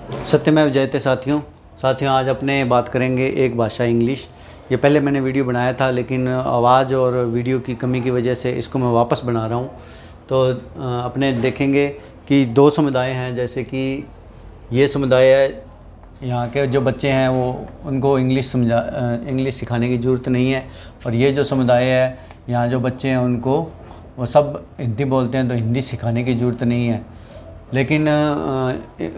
सत्यमेव जयते साथियों। आज अपने बात करेंगे एक भाषा इंग्लिश। ये पहले मैंने वीडियो बनाया था, लेकिन आवाज़ और वीडियो की कमी की वजह से इसको मैं वापस बना रहा हूँ। तो अपने देखेंगे कि दो समुदाय हैं, जैसे कि ये समुदाय है, यहाँ के जो बच्चे हैं वो उनको इंग्लिश सिखाने की ज़रूरत नहीं है। और ये जो समुदाय है, यहाँ जो बच्चे हैं उनको वो सब हिंदी बोलते हैं, तो हिंदी सिखाने की ज़रूरत नहीं है। लेकिन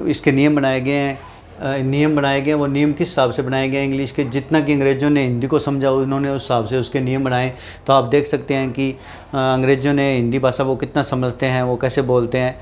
इसके नियम बनाए गए हैं। वो नियम किस हिसाब से बनाए गए हैं इंग्लिश के, जितना कि अंग्रेज़ों ने हिंदी को समझा उन्होंने उस हिसाब से उसके नियम बनाए। तो आप देख सकते हैं कि अंग्रेज़ों ने हिंदी भाषा वो कितना समझते हैं, वो कैसे बोलते हैं,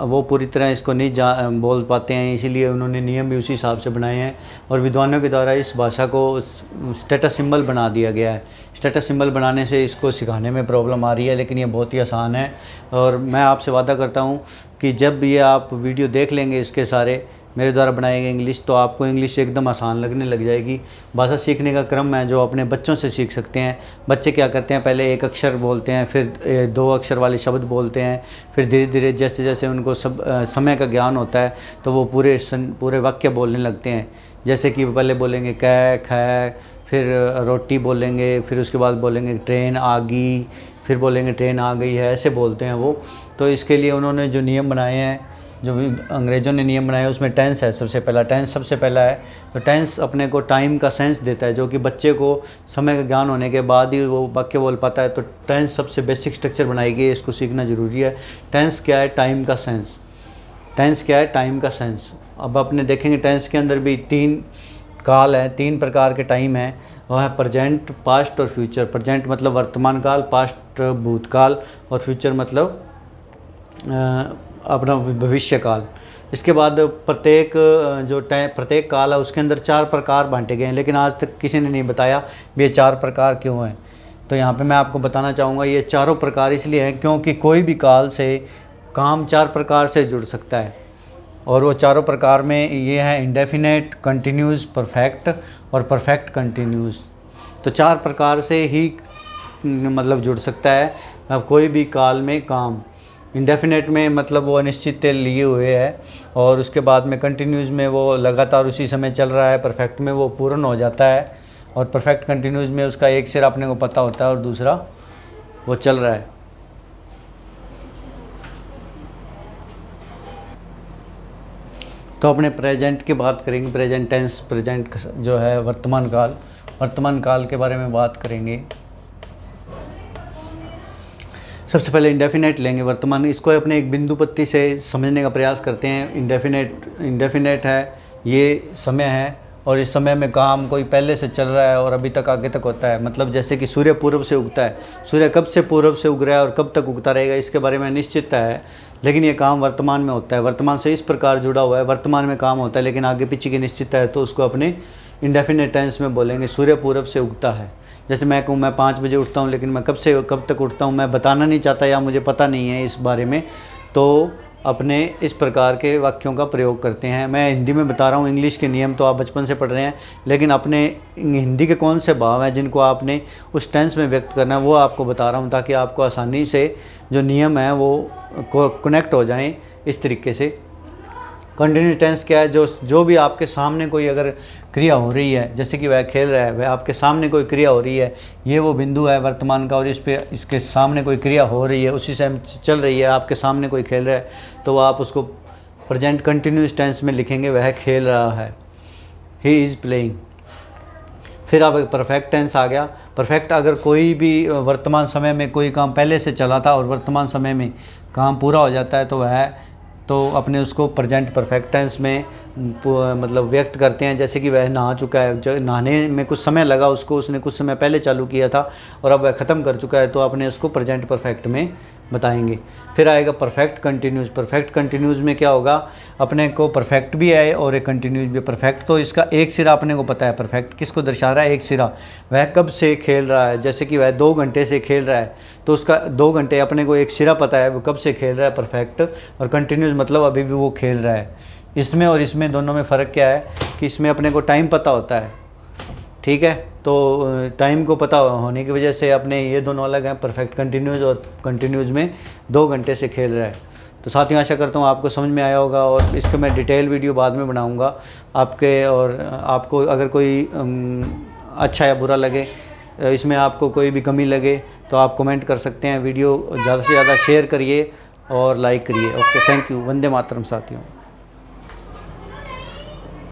वो पूरी तरह इसको नहीं बोल पाते हैं, इसीलिए उन्होंने नियम भी उसी हिसाब से बनाए हैं। और विद्वानों के द्वारा इस भाषा को स्टेटस सिंबल बना दिया गया है। स्टेटस सिंबल बनाने से इसको सिखाने में प्रॉब्लम आ रही है, लेकिन ये बहुत ही आसान है। और मैं आपसे वादा करता हूँ कि जब ये आप वीडियो देख लेंगे इसके सारे मेरे द्वारा बनाए गए इंग्लिश, तो आपको इंग्लिश एकदम आसान लगने लग जाएगी। भाषा सीखने का क्रम है जो अपने बच्चों से सीख सकते हैं। बच्चे क्या करते हैं, पहले एक अक्षर बोलते हैं, फिर दो अक्षर वाले शब्द बोलते हैं, फिर धीरे धीरे जैसे जैसे उनको समय का ज्ञान होता है तो वो पूरे वाक्य बोलने लगते हैं। जैसे कि पहले बोलेंगे कै खै, फिर रोटी बोलेंगे, फिर उसके बाद बोलेंगे ट्रेन आ गई, फिर बोलेंगे ट्रेन आ गई है, ऐसे बोलते हैं वो। तो इसके लिए उन्होंने जो नियम बनाए हैं, जो भी अंग्रेज़ों ने नियम बनाए, उसमें टेंस है सबसे पहला है। तो टेंस अपने को टाइम का सेंस देता है, जो कि बच्चे को समय का ज्ञान होने के बाद ही वो वाक्य बोल पाता है। तो टेंस सबसे बेसिक स्ट्रक्चर बनाई गई है, इसको सीखना ज़रूरी है। टेंस क्या है, टाइम का सेंस। अब अपने देखेंगे टेंस के अंदर भी तीन काल है, तीन प्रकार के टाइम हैं। वह है प्रेजेंट, पास्ट और फ्यूचर। प्रेजेंट मतलब वर्तमान काल, पास्ट भूतकाल, और फ्यूचर मतलब अपना भविष्य काल। इसके बाद प्रत्येक काल है उसके अंदर चार प्रकार बांटे गए हैं, लेकिन आज तक किसी ने नहीं बताया ये चार प्रकार क्यों हैं। तो यहाँ पे मैं आपको बताना चाहूँगा, ये चारों प्रकार इसलिए हैं क्योंकि कोई भी काल से काम चार प्रकार से जुड़ सकता है। और वो चारों प्रकार में ये है इंडेफिनेट, कंटिन्यूस, परफेक्ट और परफेक्ट कंटिन्यूस। तो चार प्रकार से ही मतलब जुड़ सकता है अब कोई भी काल में काम। इंडेफिनेट में मतलब वो अनिश्चित लिए हुए है, और उसके बाद में कंटिन्यूस में वो लगातार उसी समय चल रहा है। परफेक्ट में वो पूर्ण हो जाता है, और परफेक्ट कंटिन्यूस में उसका एक सिरा अपने को पता होता है और दूसरा वो चल रहा है। तो अपने प्रेजेंट की बात करेंगे, प्रेजेंट टेंस, प्रेजेंट जो है वर्तमान काल के बारे में बात करेंगे। सबसे पहले इंडेफिनेट लेंगे, वर्तमान। इसको अपने एक बिंदु पत्ती से समझने का प्रयास करते हैं। इंडेफिनेट है, ये समय है, और इस समय में काम कोई पहले से चल रहा है और अभी तक आगे तक होता है। मतलब जैसे कि सूर्य पूर्व से उगता है, सूर्य कब से पूर्व से उग रहा है और कब तक उगता रहेगा इसके बारे में अनिश्चितता है, लेकिन ये काम वर्तमान में होता है। वर्तमान से इस प्रकार जुड़ा हुआ है, वर्तमान में काम होता है लेकिन आगे पीछे की निश्चितता है, तो उसको अपने इंडेफिनेट टेंस में बोलेंगे सूर्य पूर्व से उगता है। जैसे मैं कहूँ मैं 5 बजे उठता हूँ, लेकिन मैं कब से कब तक उठता हूँ मैं बताना नहीं चाहता, या मुझे पता नहीं है इस बारे में, तो अपने इस प्रकार के वाक्यों का प्रयोग करते हैं। मैं हिंदी में बता रहा हूँ, इंग्लिश के नियम तो आप बचपन से पढ़ रहे हैं, लेकिन अपने हिंदी के कौन से भाव हैं जिनको आपने उस टेंस में व्यक्त करना है वो आपको बता रहा हूँ, ताकि आपको आसानी से जो नियम है वो कनेक्ट हो जाएँ इस तरीके से। कंटिन्यूस टेंस क्या है, जो भी आपके सामने कोई अगर क्रिया हो रही है, जैसे कि वह खेल रहा है, वह आपके सामने कोई क्रिया हो रही है, ये वो बिंदु है वर्तमान का, और इसके सामने कोई क्रिया हो रही है, उसी से चल रही है, आपके सामने कोई खेल रहा है, तो आप उसको प्रेजेंट कंटिन्यूस टेंस में लिखेंगे, वह खेल रहा है, ही इज़ प्लेइंग। फिर अब परफेक्ट टेंस आ गया। परफेक्ट, अगर कोई भी वर्तमान समय में कोई काम पहले से चला था और वर्तमान समय में काम पूरा हो जाता है, तो अपने उसको प्रेजेंट परफेक्ट टेंस में मतलब व्यक्त करते हैं। जैसे कि वह नहा चुका है, जो नहाने में कुछ समय लगा उसको, उसने कुछ समय पहले चालू किया था और अब वह ख़त्म कर चुका है, तो अपने उसको प्रेजेंट परफेक्ट में बताएंगे। फिर आएगा परफेक्ट कंटिन्यूस। परफेक्ट कंटिन्यूस में क्या होगा, अपने को परफेक्ट भी है और एक कंटिन्यूस भी। परफेक्ट तो इसका एक सिरा अपने को पता है, परफेक्ट किसको दर्शा रहा है, एक सिरा, वह कब से खेल रहा है। जैसे कि वह 2 घंटे से खेल रहा है, तो उसका 2 घंटे अपने को एक सिरा पता है, वो कब से खेल रहा है, परफेक्ट। और कंटिन्यूस मतलब अभी भी वो खेल रहा है। इसमें और इसमें दोनों में फ़र्क क्या है कि इसमें अपने को टाइम पता होता है, ठीक है, तो टाइम को पता होने की वजह से अपने ये दोनों अलग हैं, परफेक्ट कंटिन्यूस और कंटिन्यूस में 2 घंटे से खेल रहा है। तो साथियों आशा करता हूँ आपको समझ में आया होगा, और इसको मैं डिटेल वीडियो बाद में बनाऊँगा आपके, और आपको अगर कोई अच्छा या बुरा लगे, इसमें आपको कोई भी कमी लगे तो आप कमेंट कर सकते हैं। वीडियो ज़्यादा से ज़्यादा शेयर करिए और लाइक करिए। Okay, thank you. Vande Mataram साथियों।